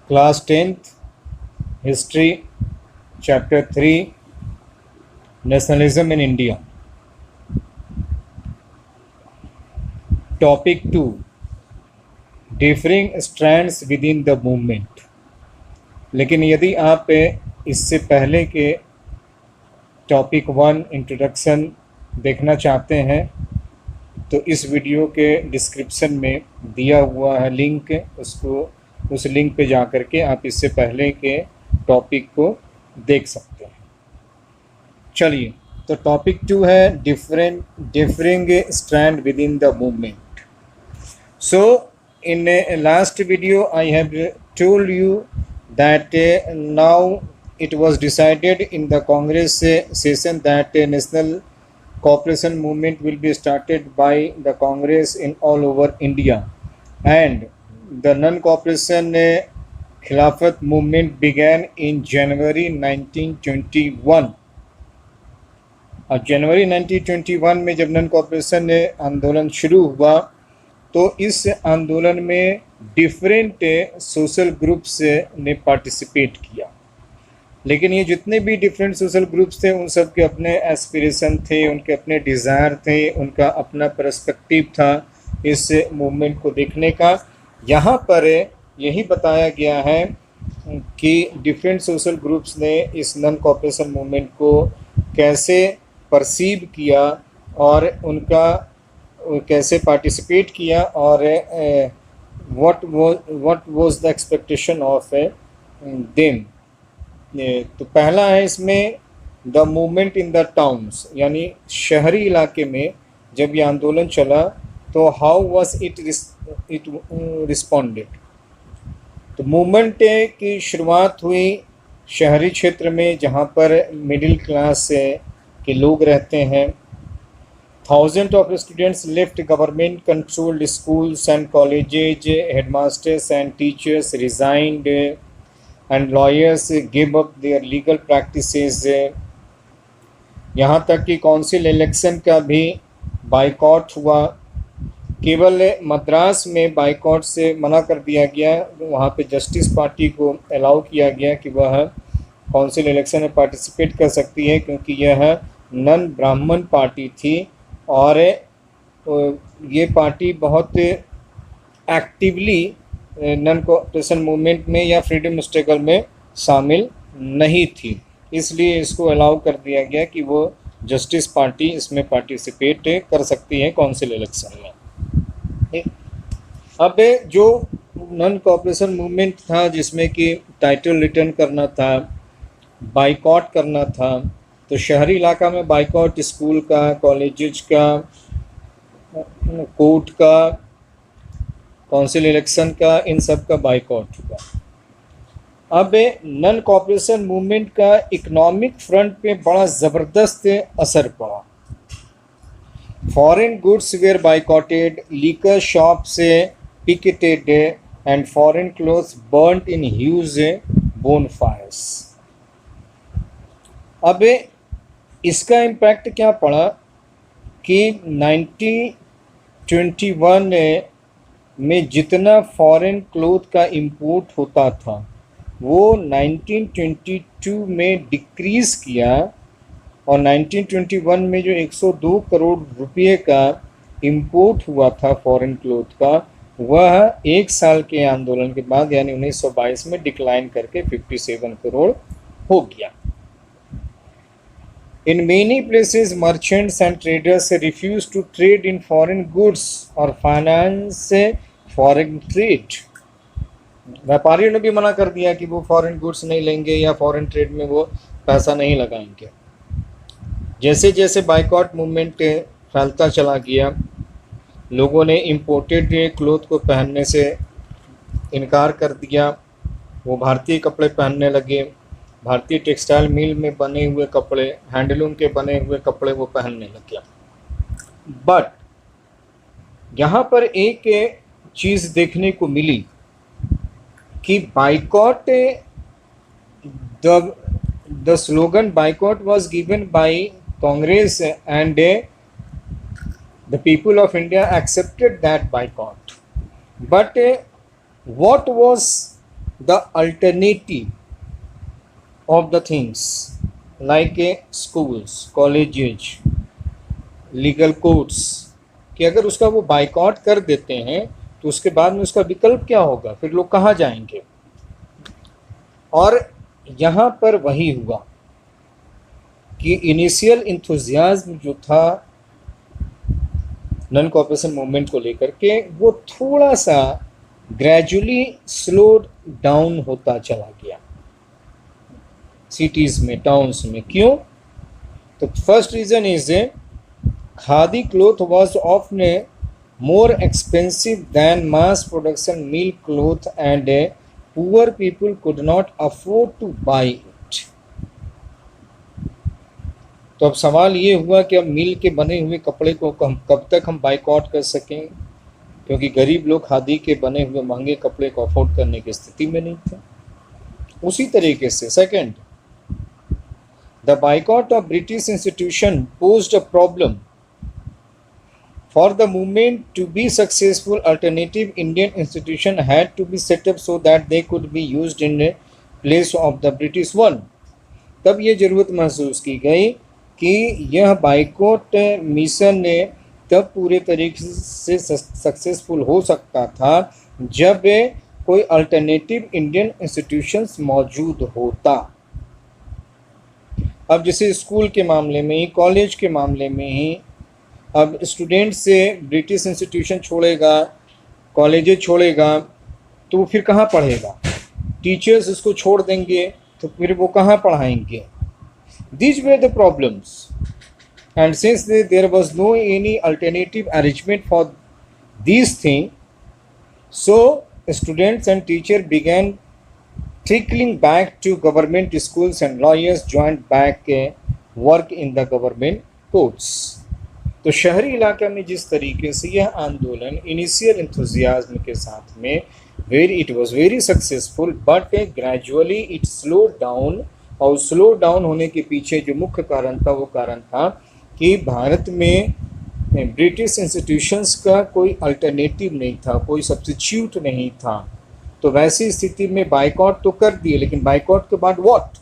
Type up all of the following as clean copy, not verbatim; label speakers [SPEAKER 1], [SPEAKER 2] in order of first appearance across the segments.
[SPEAKER 1] Class 10th History, Chapter 3, Nationalism in India. Topic 2, Differing Strands within the movement. लेकिन यदि आप इससे पहले के टॉपिक 1 इंट्रोडक्शन देखना चाहते हैं तो इस वीडियो के डिस्क्रिप्शन में दिया हुआ है लिंक, उस लिंक पे जा कर के आप इससे पहले के टॉपिक को देख सकते हैं। चलिए, तो टॉपिक 2 है differing strand with in the movement. So in last video I have told you that now it was decided in the Congress session that national cooperation movement will be started by the Congress in all over India, and the non-cooperation Khilafat movement began in January 1921. और जनवरी 1921 में जब non cooperation आंदोलन शुरू हुआ तो इस आंदोलन में डिफरेंट सोशल ग्रुप्स ने पार्टिसिपेट किया। लेकिन ये जितने भी डिफरेंट सोशल ग्रुप्स थे उन सब के अपने एस्पिरेशन थे, उनके अपने डिज़ायर थे, उनका अपना पर्सपेक्टिव था इस मूवमेंट को देखने का। यहाँ पर यही बताया गया है कि डिफरेंट सोशल ग्रुप्स ने इस नॉन कॉपरेशन मूवमेंट को कैसे परसीव किया और उनका कैसे पार्टिसिपेट किया और what was the expectation of them. तो पहला है इसमें the movement in the towns, यानी शहरी इलाके में जब ये आंदोलन चला तो हाउ वाज इट रिस्पॉन्डेड। तो मूवमेंट की शुरुआत हुई शहरी क्षेत्र में जहाँ पर मिडिल क्लास के लोग रहते हैं। Thousand of students left government controlled schools and colleges, headmasters and teachers resigned and lawyers gave up their legal practices. यहाँ तक कि काउंसिल इलेक्शन का भी बाइकॉट हुआ। केवल मद्रास में बाइकॉट से मना कर दिया गया, वहाँ पे जस्टिस पार्टी को अलाउ किया गया कि वह काउंसिल इलेक्शन में पार्टिसिपेट कर सकती है, क्योंकि यह नन ब्राह्मण पार्टी थी और ये पार्टी बहुत एक्टिवली नॉन कॉपरेशन मूवमेंट में या फ्रीडम स्ट्रगल में शामिल नहीं थी। इसलिए इसको अलाउ कर दिया गया कि वो जस्टिस पार्टी इसमें पार्टिसिपेट कर सकती है काउंसिल इलेक्शन में। अब जो नॉन कॉपरेशन मूवमेंट था जिसमें कि टाइटल रिटर्न करना था, बाइकॉट करना था, तो शहरी इलाका में बाइकॉट स्कूल का, कॉलेजेस का, कोर्ट का, काउंसिल इलेक्शन का, इन सब का बाइकॉट हुआ। अब नॉन कॉपरेशन मूवमेंट का इकोनॉमिक फ्रंट पे बड़ा ज़बरदस्त असर पड़ा। Foreign goods were boycotted, liquor shops picketed and foreign clothes burned in huge bonfires. अब इसका इम्पैक्ट क्या पड़ा कि 1921 में जितना फॉरेन क्लोथ का इंपोर्ट होता था वो 1922 में डिक्रीज़ किया, और 1921 में जो 102 करोड़ रुपये का इंपोर्ट हुआ था फॉरेन क्लोथ का, वह एक साल के आंदोलन के बाद यानी 1922 में डिक्लाइन करके 57 करोड़ हो गया। In many places, merchants and traders refuse to trade in foreign goods or finance foreign trade. व्यापारियों ने भी मना कर दिया कि वो फॉरेन गुड्स नहीं लेंगे या फॉरेन ट्रेड में वो पैसा नहीं लगाएंगे। जैसे जैसे बाइकॉट मूवमेंट फैलता चला गया, लोगों ने इम्पोर्टेड क्लोथ को पहनने से इनकार कर दिया, वो भारतीय कपड़े पहनने लगे। भारतीय टेक्सटाइल मिल में बने हुए कपड़े, हैंडलूम के बने हुए कपड़े वो पहनने लगे। बट यहाँ पर एक चीज़ देखने को मिली कि boycott, the slogan boycott was given by Congress and the people of India accepted that boycott. But what was the alternative of the things like schools, colleges, legal courts, कि अगर उसका वो बाइकआउट कर देते हैं तो उसके बाद में उसका विकल्प क्या होगा, फिर लोग कहाँ जाएंगे। और यहाँ पर वही हुआ कि इनिशियल इंथुजियाज्म जो था नॉन कॉपरेशन मूवमेंट को लेकर के, वो थोड़ा सा ग्रेजुअली स्लो डाउन होता चला गया सिटीज़ में, टाउन्स में। क्यों? तो first reason is khadi cloth was often more expensive than mass production milk cloth and poor people could not afford to buy it। तो अब सवाल ये हुआ कि अब मिल के बने हुए कपड़े को कब तक हम बाइकआउट कर सकें, क्योंकि गरीब लोग खादी के बने हुए महंगे कपड़े को अफोर्ड करने की स्थिति में नहीं थे। उसी तरीके से second, the boycott of British institution posed a problem. For the movement to be successful, alternative Indian institution had to be set up so that they could be used in place of the British one। तब ये ज़रूरत महसूस की गई कि यह boycott mission ने तब पूरे तरीके से सक्सेसफुल हो सकता था जब कोई अल्टरनेटिव इंडियन इंस्टीट्यूशंस मौजूद होता। अब जैसे स्कूल के मामले में ही, कॉलेज के मामले में ही, अब स्टूडेंट से ब्रिटिश इंस्टीट्यूशन छोड़ेगा, कॉलेजेस छोड़ेगा, तो वो फिर कहाँ पढ़ेगा। टीचर्स उसको छोड़ देंगे तो फिर वो कहाँ पढ़ाएंगे। These way the problems and since there was no any alternative arrangement for these thing, so students and teacher began trickling back to government schools and lawyers joined back work in the government courts। तो शहरी इलाका में जिस तरीके से यह आंदोलन initial enthusiasm के साथ में it was very successful, but gradually it slow down. और स्लो डाउन होने के पीछे जो मुख्य कारण था वो कारण था कि भारत में ब्रिटिश इंस्टीट्यूशंस का कोई अल्टरनेटिव नहीं था, कोई सब्स्टिट्यूट नहीं था। तो वैसी स्थिति में बाइकआउट तो कर दिए, लेकिन बाइकआउट के बाद व्हाट?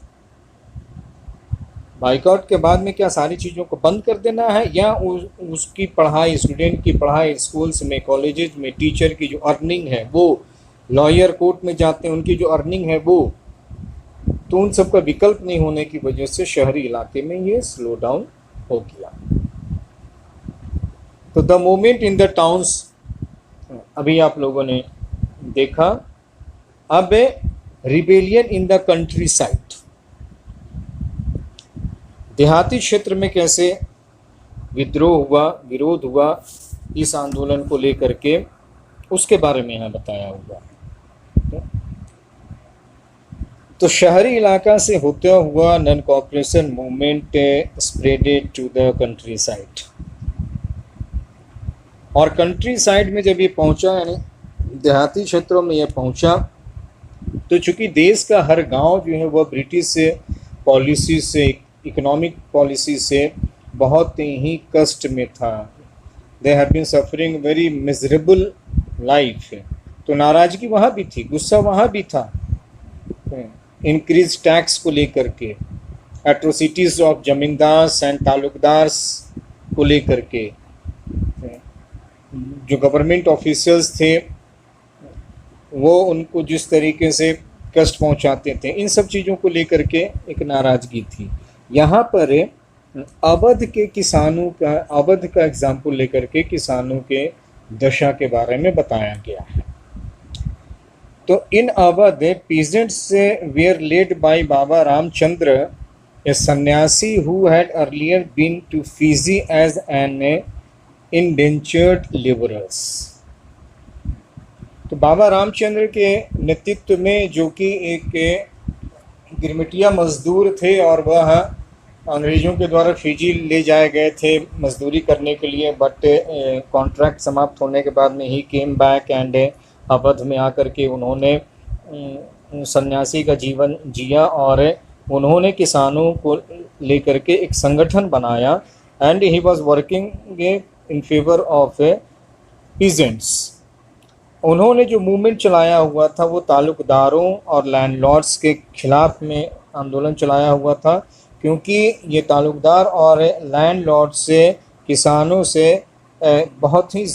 [SPEAKER 1] बाइकआउट के बाद में क्या सारी चीज़ों को बंद कर देना है, या उसकी पढ़ाई, स्टूडेंट की पढ़ाई स्कूल्स में, कॉलेजेस में, टीचर की जो अर्निंग है वो, लॉयर कोर्ट में जाते हैं उनकी जो अर्निंग है वो, तो उन सब का विकल्प नहीं होने की वजह से शहरी इलाके में ये स्लो डाउन हो गया। तो the movement in the towns अभी आप लोगों ने देखा। अब rebellion in the country side, देहाती क्षेत्र में कैसे विद्रोह हुआ, विरोध हुआ इस आंदोलन को लेकर के, उसके बारे में यहाँ बताया हुआ। तो शहरी इलाका से होता हुआ non cooperation movement spreaded to the countryside. और कंट्री साइड में जब ये पहुंचा, यानी देहाती क्षेत्रों में ये पहुंचा, तो चूंकि देश का हर गांव जो है वह ब्रिटिश से पॉलिसी से, इकोनॉमिक पॉलिसी से बहुत ही कष्ट में था। They have been suffering very miserable life. तो नाराज़गी वहाँ भी थी, गुस्सा वहाँ भी था, इंक्रीज टैक्स को लेकर के, atrocities of zamindars and taluqdars को लेकर के, जो गवर्नमेंट ऑफिशियल्स थे वो उनको जिस तरीके से कष्ट पहुंचाते थे, इन सब चीज़ों को लेकर के एक नाराज़गी थी। यहाँ पर अवध के किसानों का, अवध का एग्जाम्पल लेकर के किसानों के दशा के बारे में बताया गया है। तो इन Awadh peasants were led by Baba Ramchandra, a sanyasi who had earlier been to Fiji as an indentured labourers. तो बाबा रामचंद्र के नेतृत्व में, जो कि एक गिरमिटिया मजदूर थे और वह अंग्रेज़ों के द्वारा फिजी ले जाए गए थे मजदूरी करने के लिए, बट कॉन्ट्रैक्ट समाप्त होने के बाद में ही केम बैक एंड अवध में आकर के उन्होंने सन्यासी का जीवन जिया और उन्होंने किसानों को लेकर के एक संगठन बनाया and he was working in favour of peasants. उन्होंने जो मूवमेंट चलाया हुआ था वो ताल्लुकदारों और लैंडलॉर्ड्स के खिलाफ में आंदोलन चलाया हुआ था, क्योंकि ये ताल्लुकदार और लैंडलॉर्ड से किसानों से बहुत ही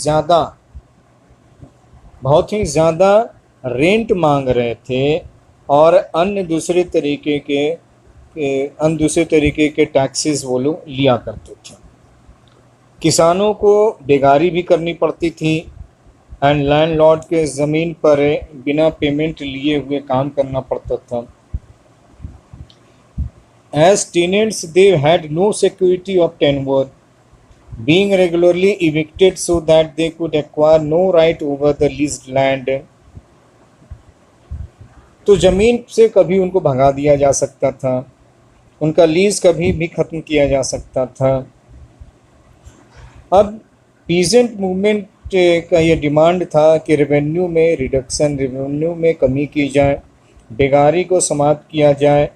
[SPEAKER 1] ज़्यादा रेंट मांग रहे थे और अन्य दूसरे तरीके के टैक्सेस वो लोग लिया करते थे। किसानों को बेगारी भी करनी पड़ती थी एंड लैंडलॉर्ड के ज़मीन पर बिना पेमेंट लिए हुए काम करना पड़ता था। As tenants, they had no security of tenure, being regularly evicted so that they could acquire no right over the leased land. तो ज़मीन से कभी उनको भगा दिया जा सकता था, उनका लीज कभी भी ख़त्म किया जा सकता था। अब पीजेंट मूवमेंट का ये डिमांड था कि रेवेन्यू में कमी की जाए, बेगारी को समाप्त किया जाए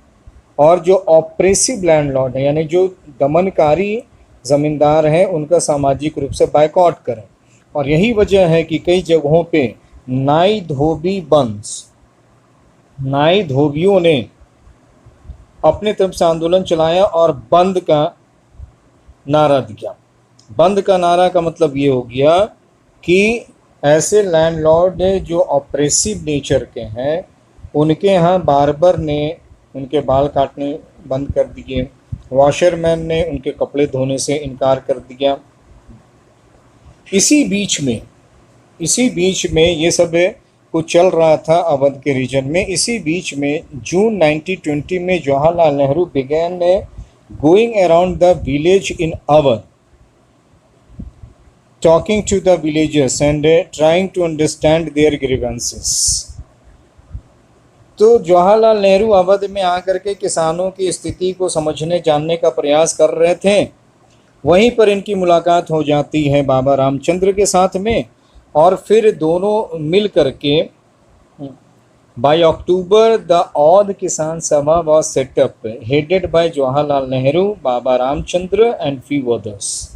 [SPEAKER 1] और जो ऑपरेसिव लैंडलॉर्ड है यानी जो दमनकारी ज़मींदार हैं उनका सामाजिक रूप से बायकॉट करें। और यही वजह है कि कई जगहों पे नाई धोबियों ने अपने तरफ से आंदोलन चलाया और बंद का नारा दिया। बंद का नारा का मतलब ये हो गया कि ऐसे लैंडलॉर्ड जो ऑपरेसिव नेचर के हैं उनके यहाँ बार्बर ने उनके बाल काटने बंद कर दिए, वॉशरमैन ने उनके कपड़े धोने से इनकार कर दिया। इसी बीच में ये सब कुछ चल रहा था अवध के रीजन में। इसी बीच में जून 1920 में Jawaharlal Nehru began going around the village in Awadh, talking to the villagers and trying to understand their grievances. तो जवाहरलाल नेहरू अवध में आकर के किसानों की स्थिति को समझने जानने का प्रयास कर रहे थे। वहीं पर इनकी मुलाकात हो जाती है बाबा रामचंद्र के साथ में और फिर दोनों मिल करके bye October the Aundh Kisan सभा was set up headed by Jawaharlal Nehru, Baba Ramchandra and few others.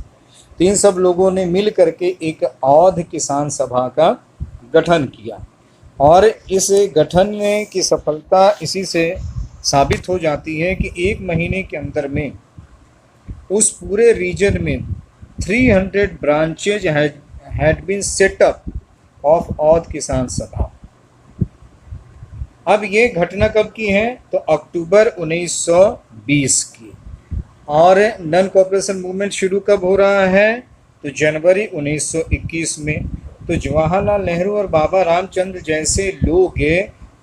[SPEAKER 1] तीन सब लोगों ने मिल करके एक औध किसान सभा का गठन किया और इस गठन की सफलता इसी से साबित हो जाती है कि एक महीने के अंदर में उस पूरे रीजन में 300 branches had been set up of Oudh Kisan Sabha. अब ये घटना कब की है? तो अक्टूबर 1920 की। और नन कॉपरेशन मूवमेंट शुरू कब हो रहा है? तो जनवरी 1921 में। तो जवाहरलाल नेहरू और बाबा रामचंद्र जैसे लोग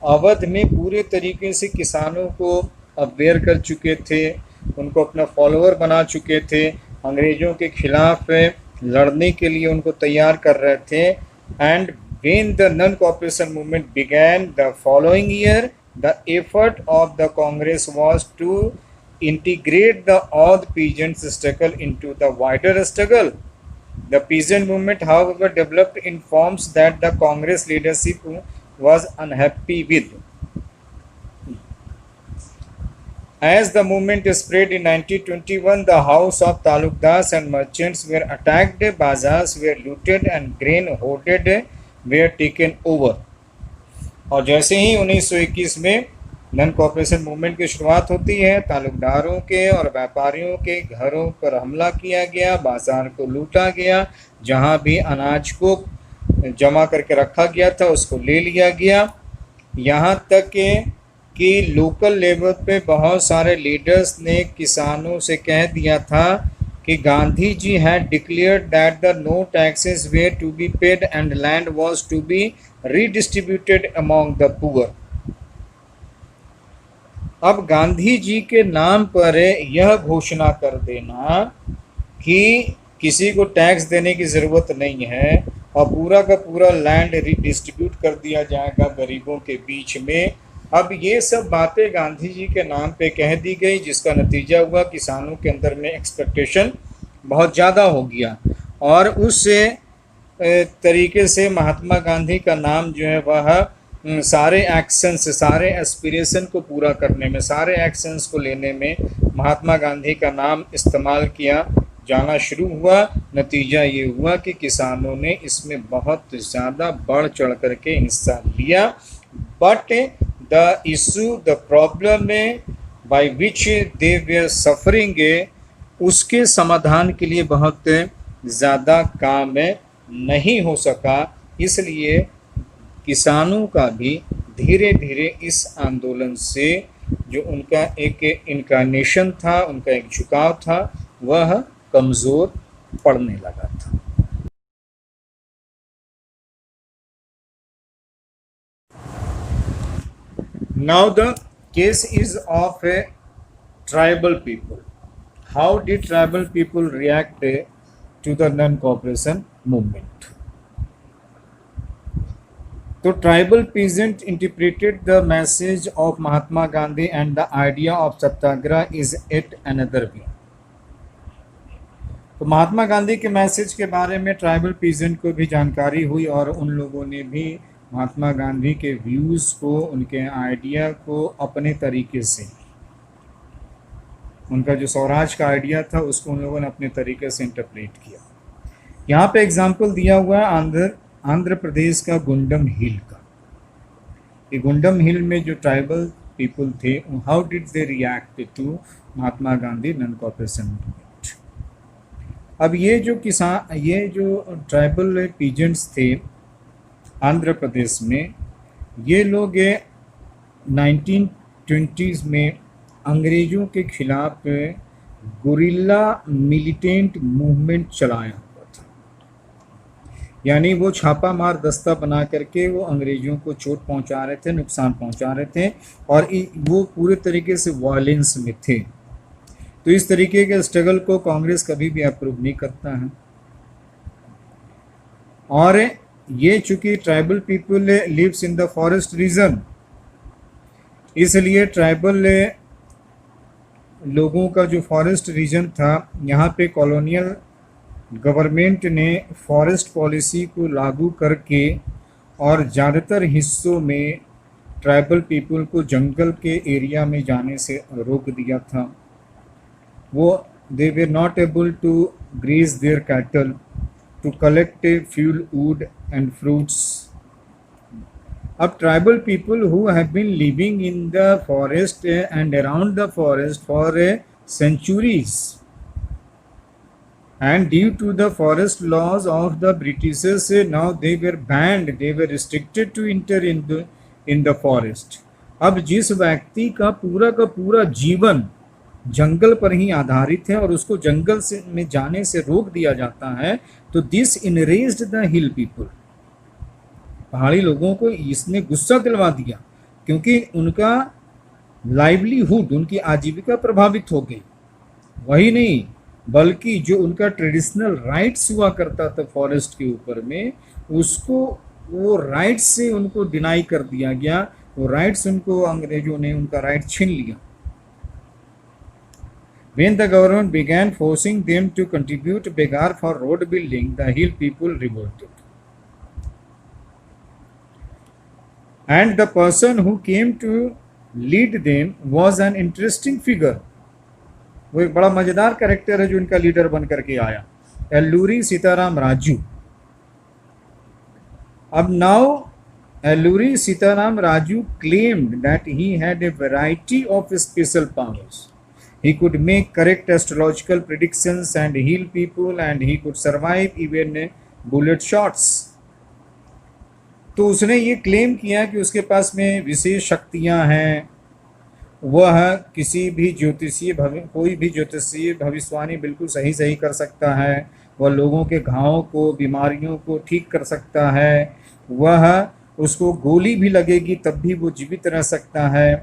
[SPEAKER 1] अवध में पूरे तरीके से किसानों को अवेयर कर चुके थे, उनको अपना फॉलोअर बना चुके थे, अंग्रेज़ों के खिलाफ लड़ने के लिए उनको तैयार कर रहे थे। And when the non cooperation movement began the following year, the effort of the Congress was to integrate the odd peasants struggle into the wider struggle. The peasant movement, however, developed in forms that the Congress leadership was unhappy with. As the movement spread in 1921, the house of talukdars and merchants were attacked, bazaars were looted and grain hoarded were taken over. और जैसे ही 1921 में none cooperation movement की शुरुआत होती है, ताल्लुकदारों के और व्यापारियों के घरों पर हमला किया गया, बाजार को लूटा गया, जहां भी अनाज को जमा करके रखा गया था उसको ले लिया गया। यहां तक कि लोकल लेवल पे बहुत सारे लीडर्स ने किसानों से कह दिया था कि Gandhi ji had declared that the no taxes were to be paid and land was to be redistributed among the poor. अब गांधी जी के नाम पर यह घोषणा कर देना कि किसी को टैक्स देने की ज़रूरत नहीं है और पूरा का पूरा लैंड रिडिस्ट्रीब्यूट कर दिया जाएगा गरीबों के बीच में। अब ये सब बातें गांधी जी के नाम पे कह दी गई, जिसका नतीजा हुआ किसानों के अंदर में एक्सपेक्टेशन बहुत ज़्यादा हो गया और उस तरीके से महात्मा गांधी का नाम जो है वह सारे एक्शंस, सारे एस्पिरेशन को पूरा करने में, सारे एक्शंस को लेने में महात्मा गांधी का नाम इस्तेमाल किया जाना शुरू हुआ, नतीजा ये हुआ कि किसानों ने इसमें बहुत ज़्यादा बढ़ चढ़ करके हिस्सा लिया। But the issue, the problem by which they way suffering, उसके समाधान के लिए बहुत ज़्यादा काम नहीं हो सका। इसलिए किसानों का भी धीरे धीरे इस आंदोलन से जो उनका एक इनकारनेशन था, उनका एक झुकाव था, वह कमज़ोर पड़ने लगा था। Now the case is of a tribal people. How did tribal people react to the non-cooperation movement? So tribal peasant interpreted the message of Mahatma Gandhi and the idea of Satyagraha is yet another way. तो महात्मा गांधी के message के बारे में tribal peasant को भी जानकारी हुई और उन लोगों ने भी महात्मा गांधी के व्यूज़ को, उनके आइडिया को अपने तरीके से, उनका जो स्वराज का आइडिया था उसको उन लोगों ने अपने तरीके से इंटरप्रेट किया। यहाँ पे एग्जाम्पल दिया हुआ है आंध्र प्रदेश का गुंडम हिल का। ये गुंडम हिल में जो ट्राइबल पीपल थे, how did they react to Mahatma Gandhi non cooperation movement. अब ये जो ट्राइबल पीजेंट्स थे आंध्र प्रदेश में, ये लोग 1920s में अंग्रेज़ों के खिलाफ गुरिल्ला मिलिटेंट मूवमेंट चलाया हुआ था। यानी वो छापा मार दस्ता बना करके वो अंग्रेज़ों को चोट पहुंचा रहे थे, नुकसान पहुंचा रहे थे, और वो पूरे तरीके से वायलेंस में थे। तो इस तरीके के स्ट्रगल को कांग्रेस कभी भी अप्रूव नहीं करता है। और ये चूंकि tribal people lives in the forest region, इसलिए ट्राइबल लोगों का जो फॉरेस्ट रीजन था, यहाँ पे कॉलोनियल गवर्नमेंट ने फॉरेस्ट पॉलिसी को लागू करके और ज़्यादातर हिस्सों में ट्राइबल पीपल को जंगल के एरिया में जाने से रोक दिया था। वो they were not able to graze their cattle, to collect fuel, wood and fruits. अब tribal people who have been living in the forest and around the forest for centuries, and due to the forest laws of the Britishers, now they were banned, they were restricted to enter in the forest. अब जिस व्यक्ति का पूरा जीवन जंगल पर ही आधारित है और उसको जंगल से में जाने से रोक दिया जाता है, तो दिस इनरेज्ड द हिल पीपल, पहाड़ी लोगों को इसने गुस्सा दिलवा दिया, क्योंकि उनका लाइवलीहुड, उनकी आजीविका प्रभावित हो गई। वही नहीं, बल्कि जो उनका ट्रेडिशनल राइट्स हुआ करता था फॉरेस्ट के ऊपर में, उसको वो राइट्स से उनको डिनाई कर दिया गया। वो राइट्स उनको अंग्रेजों ने उनका राइट छीन लिया। When the government began forcing them to contribute begar for road building, the hill people revolted. And the person who came to lead them was an interesting figure. वो एक बड़ा मजेदार कैरेक्टर है जो इनका लीडर बन करके आया, एल्लूरी सीताराम राजू। अब now एल्लूरी Sitaram Raju claimed that he had a variety of special powers. He could make correct astrological predictions and heal people, and he could survive even bullet shots. तो उसने ये क्लेम किया कि उसके पास में विशेष शक्तियां हैं, वह किसी भी कोई भी ज्योतिषीय भविष्यवाणी बिल्कुल सही कर सकता है, वह लोगों के घावों को, बीमारियों को ठीक कर सकता है, वह उसको गोली भी लगेगी तब भी वो जीवित रह सकता है।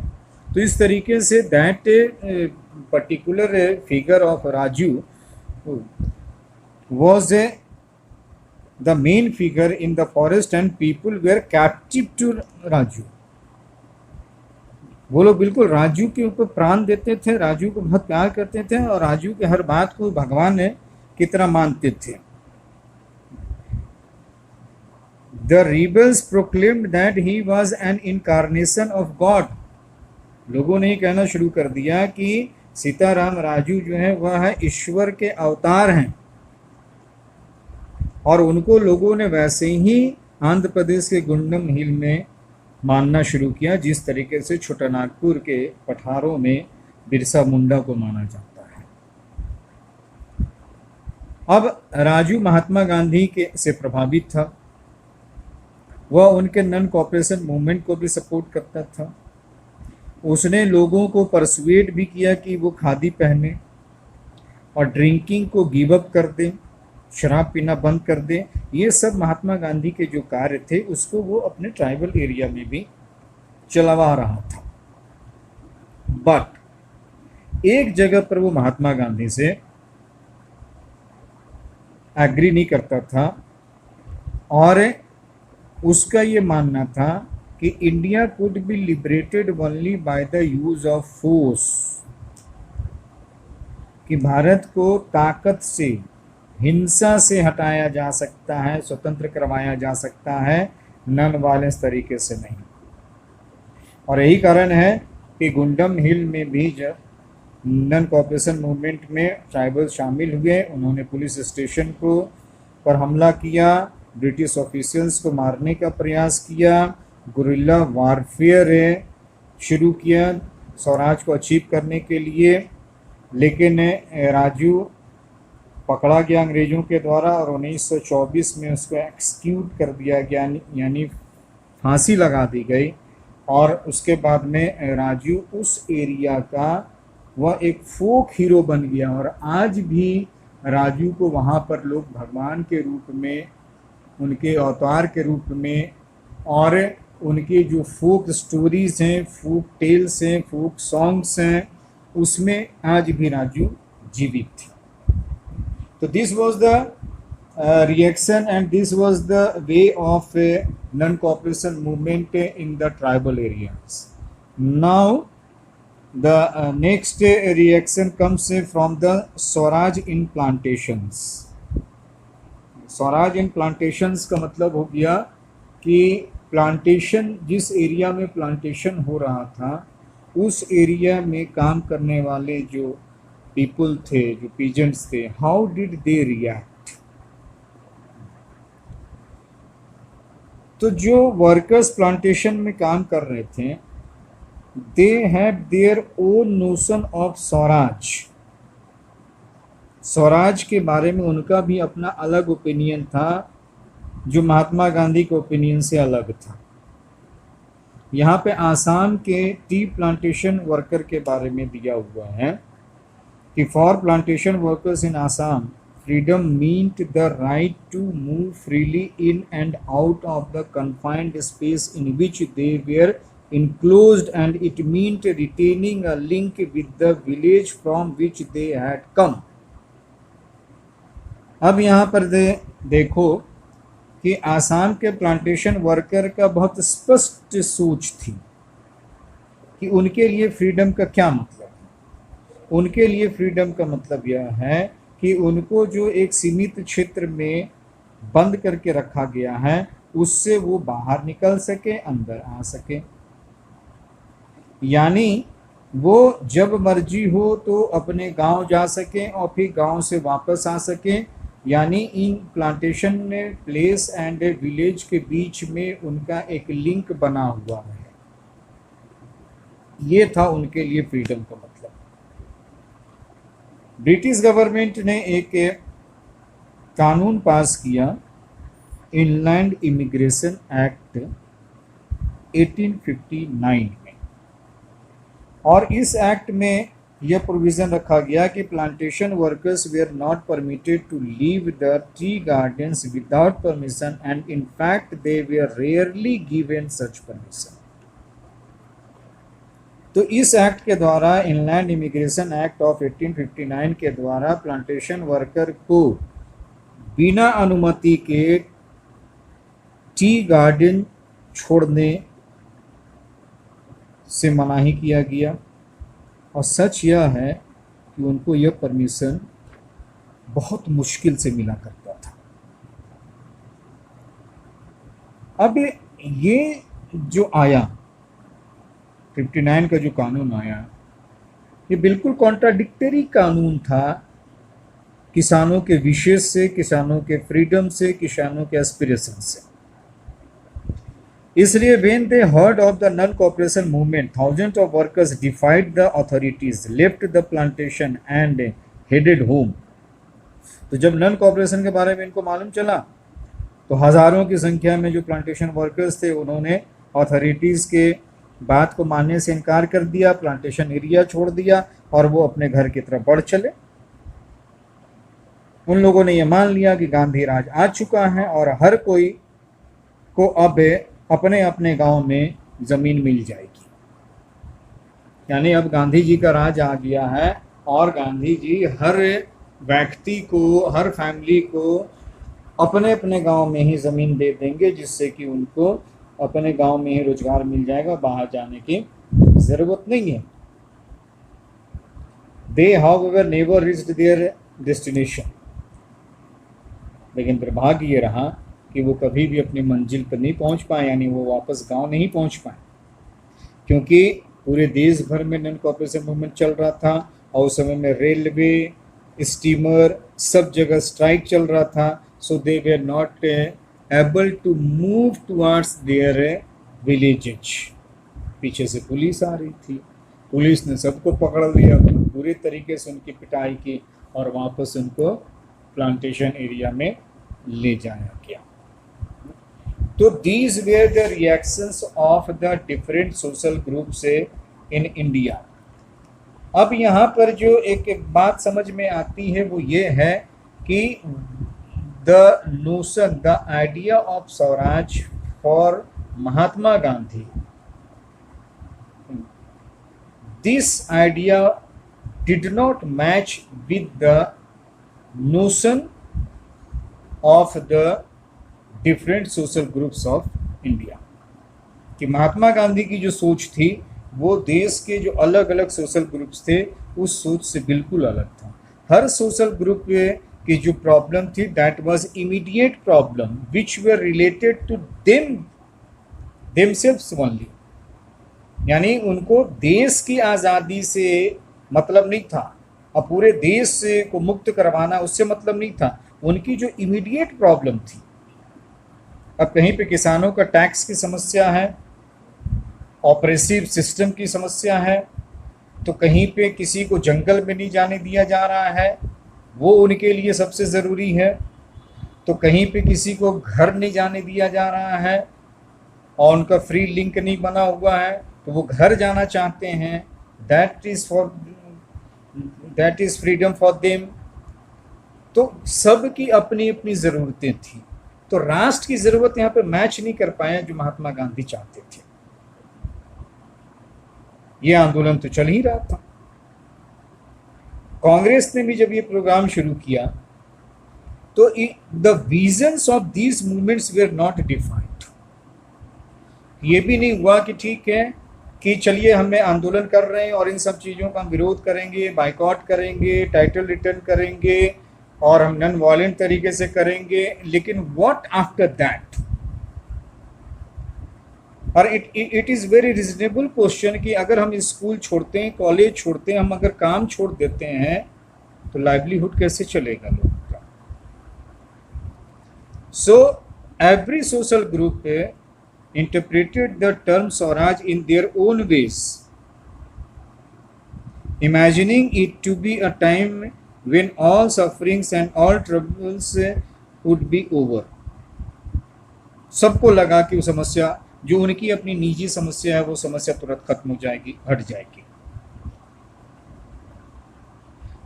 [SPEAKER 1] तो इस तरीके say that particular figure of Raju was the main figure in the forest and people were captive to Raju. वो लोग बिल्कुल राजू के ऊपर प्राण देते थे, राजू को बहुत प्यार करते थे और राजू के हर बात को भगवान की तरह मानते थे। The rebels proclaimed that he was an incarnation of God। लोगों ने कहना शुरू कर दिया कि सीताराम राजू जो है वह है ईश्वर के अवतार हैं, और उनको लोगों ने वैसे ही आंध्र प्रदेश के गुंडम हिल में मानना शुरू किया जिस तरीके से छोटानागपुर के पठारों में बिरसा मुंडा को माना जाता है। अब राजू महात्मा गांधी के से प्रभावित था, वह उनके नॉन कॉपरेशन मूवमेंट को भी सपोर्ट करता था। उसने लोगों को परसुएट भी किया कि वो खादी पहने और ड्रिंकिंग को गिव अप कर दें, शराब पीना बंद कर दें। ये सब महात्मा गांधी के जो कार्य थे उसको वो अपने ट्राइबल एरिया में भी चलवा रहा था। बट एक जगह पर वो महात्मा गांधी से एग्री नहीं करता था, और उसका ये मानना था कि India could be liberated only by the use of force, कि भारत को ताकत से, हिंसा से हटाया जा सकता है, स्वतंत्र करवाया जा सकता है, नॉन वायलेंस तरीके से नहीं। और यही कारण है कि गुंडम हिल में भी जब नॉन कॉपरेशन मूवमेंट में ट्राइबल शामिल हुए, उन्होंने पुलिस स्टेशन को पर हमला किया, ब्रिटिश ऑफिशियल्स को मारने का प्रयास किया, गुरिल्ला वारफेयर शुरू किया स्वराज को अचीव करने के लिए। लेकिन राजू पकड़ा गया अंग्रेज़ों के द्वारा और 1924 में उसको एक्सक्यूट कर दिया गया, यानी फांसी लगा दी गई। और उसके बाद में राजू उस एरिया का वह एक फोक हीरो बन गया, और आज भी राजू को वहाँ पर लोग भगवान के रूप में, उनके अवतार के रूप में, और उनके जो फोक स्टोरीज़ हैं, फोक टेल्स हैं, फोक सॉन्ग्स हैं, उसमें आज भी राजू जीवित थी। तो this was the reaction and this was the way of non-cooperation movement in the tribal areas. Now the next reaction comes from the Swaraj in plantations. Swaraj in plantations का मतलब हो गया कि प्लांटेशन, जिस एरिया में प्लांटेशन हो रहा था उस एरिया में काम करने वाले जो पीपल थे, जो पीजेंट्स थे, हाउ डिड दे रिएक्ट। तो जो वर्कर्स प्लांटेशन में काम कर रहे थे, they have their own notion of Swaraj. Swaraj के बारे में उनका भी अपना अलग ओपिनियन था, जो महात्मा गांधी के ओपिनियन से अलग था। यहाँ पे आसाम के टी प्लांटेशन वर्कर के बारे में दिया हुआ है कि for plantation workers in Assam freedom meant the right to move freely in and out of the confined space in which they were enclosed, and it meant retaining a link with the village from which they had come. अब यहाँ पर देखो कि आसाम के plantation worker का बहुत स्पष्ट सोच थी कि उनके लिए फ्रीडम का क्या मतलब है। उनके लिए फ्रीडम का मतलब यह है कि उनको जो एक सीमित क्षेत्र में बंद करके रखा गया है उससे वो बाहर निकल सके, अंदर आ सके, यानी वो जब मर्जी हो तो अपने गांव जा सके और फिर गांव से वापस आ सके। यानी इन प्लांटेशन में प्लेस एंड विलेज के बीच में उनका एक लिंक बना हुआ है। ये था उनके लिए फ्रीडम का मतलब। ब्रिटिश गवर्नमेंट ने एक कानून पास किया, इनलैंड इमिग्रेशन एक्ट 1859 में, और इस एक्ट में यह प्रोविज़न रखा गया कि plantation workers were not permitted to leave the tea gardens without permission, and in fact they were rarely given such permission. तो इस एक्ट के द्वारा, इनलैंड इमिग्रेशन एक्ट ऑफ 1859 के द्वारा, प्लांटेशन वर्कर को बिना अनुमति के टी गार्डन छोड़ने से मनाही किया गया। और सच यह है कि उनको यह परमिशन बहुत मुश्किल से मिला करता था। अब ये जो आया 59 का जो कानून आया, ये बिल्कुल कॉन्ट्राडिक्टरी कानून था किसानों के विशेष से, किसानों के फ्रीडम से, किसानों के एस्पिरेशन से। इसलिए when they heard of the non-cooperation movement, thousands of workers defied the authorities, left the plantation and headed home। तो जब नॉन कॉपरेशन के बारे में इनको मालूम चला तो हजारों की संख्या में जो प्लांटेशन वर्कर्स थे उन्होंने अथॉरिटीज़ के बात को मानने से इनकार कर दिया, प्लांटेशन एरिया छोड़ दिया और वो अपने घर की तरफ बढ़ चले। उन लोगों ने ये मान लिया कि गांधी राज आ चुका है और हर कोई को अब अपने अपने गांव में ज़मीन मिल जाएगी, यानी अब गांधी जी का राज आ गया है और गांधी जी हर व्यक्ति को, हर फैमिली को अपने अपने गांव में ही ज़मीन दे देंगे, जिससे कि उनको अपने गांव में ही रोजगार मिल जाएगा, बाहर जाने की ज़रूरत नहीं है। They however never reached their destination। लेकिन दुर्भाग्य ये रहा कि वो कभी भी अपनी मंजिल पर नहीं पहुंच पाए, यानी वो वापस गांव नहीं पहुंच पाए, क्योंकि पूरे देश भर में नॉन कॉपरेशन मूवमेंट चल रहा था और उस समय में रेलवे, स्टीमर, सब जगह स्ट्राइक चल रहा था। So they were not able to move towards their villages. पीछे से पुलिस आ रही थी, पुलिस ने सबको पकड़ लिया, पूरे तरीके से उनकी पिटाई की और वापस उनको प्लांटेशन एरिया में ले जाया गया। तो these were the reactions of the different social groups in India. अब यहाँ पर जो एक बात समझ में आती है वो ये है कि the notion, the idea of Swaraj for Mahatma Gandhi, this idea did not match with the notion of the different social groups of India. कि महात्मा गांधी की जो सोच थी वो देश के जो अलग अलग सोशल ग्रुप्स थे उस सोच से बिल्कुल अलग था। हर सोशल ग्रुप की जो प्रॉब्लम थी that was immediate problem which were related to themselves only, यानी उनको देश की आज़ादी से मतलब नहीं था और पूरे देश को मुक्त करवाना उससे मतलब नहीं था। उनकी जो इमीडिएट प्रॉब्लम थी, अब कहीं पे किसानों का टैक्स की समस्या है, ऑपरेसिव सिस्टम की समस्या है, तो कहीं पे किसी को जंगल में नहीं जाने दिया जा रहा है, वो उनके लिए सबसे ज़रूरी है, तो कहीं पे किसी को घर नहीं जाने दिया जा रहा है और उनका फ्री लिंक नहीं बना हुआ है तो वो घर जाना चाहते हैं। That is freedom for them. तो सब की अपनी अपनी ज़रूरतें थी, तो राष्ट्र की ज़रूरत यहाँ पे मैच नहीं कर पाया जो महात्मा गांधी चाहते थे। ये आंदोलन तो चल ही रहा था। कांग्रेस ने भी जब ये प्रोग्राम शुरू किया तो the visions of these movements were not defined. ये भी नहीं हुआ कि ठीक है कि चलिए हमें आंदोलन कर रहे हैं और इन सब चीज़ों का हम विरोध करेंगे, बाइकआउट करेंगे, टाइटल रिटर्न करेंगे और हम नॉन वायलेंट तरीके से करेंगे, लेकिन व्हाट आफ्टर दैट। और it is very reasonable question कि अगर हम स्कूल छोड़ते हैं, कॉलेज छोड़ते हैं, हम अगर काम छोड़ देते हैं तो लाइवलीहुड कैसे चलेगा लोगों का। So every social group interpreted the term Swaraj in their own ways, imagining it to be a time when all sufferings and all troubles would be over। सबको लगा कि वो समस्या जो उनकी अपनी निजी समस्या है वो समस्या तुरंत खत्म हो जाएगी, हट जाएगी।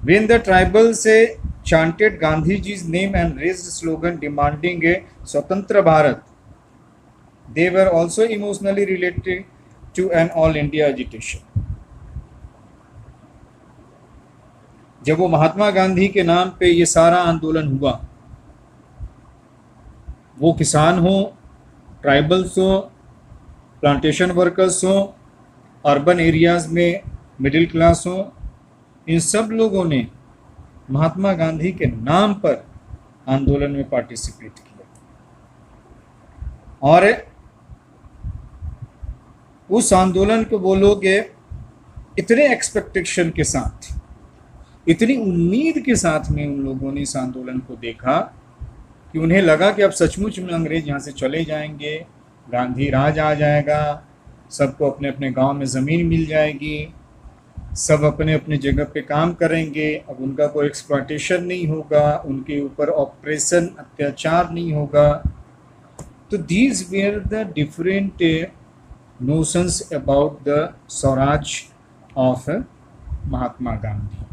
[SPEAKER 1] When the tribals chanted Gandhiji's name and raised slogan demanding a स्वतंत्र Bharat, they were also emotionally related to an all India agitation। जब वो महात्मा गांधी के नाम पे ये सारा आंदोलन हुआ, वो किसान हो, ट्राइबल्स हो, प्लांटेशन वर्कर्स हो, अर्बन एरियाज में मिडिल क्लास हो, इन सब लोगों ने महात्मा गांधी के नाम पर आंदोलन में पार्टिसिपेट किया और उस आंदोलन को वो लोग
[SPEAKER 2] इतने एक्सपेक्टेशन के साथ, इतनी उम्मीद के साथ में उन लोगों ने इस आंदोलन को देखा कि उन्हें लगा कि अब सचमुच में अंग्रेज यहाँ से चले जाएंगे, गांधी राज आ जाएगा, सबको अपने अपने गांव में ज़मीन मिल जाएगी, सब अपने अपने जगह पे काम करेंगे, अब उनका कोई एक्सप्लॉयटेशन नहीं होगा, उनके ऊपर ऑपरेशन अत्याचार नहीं होगा। तो these where the different notions about the Swaraj of Mahatma Gandhi.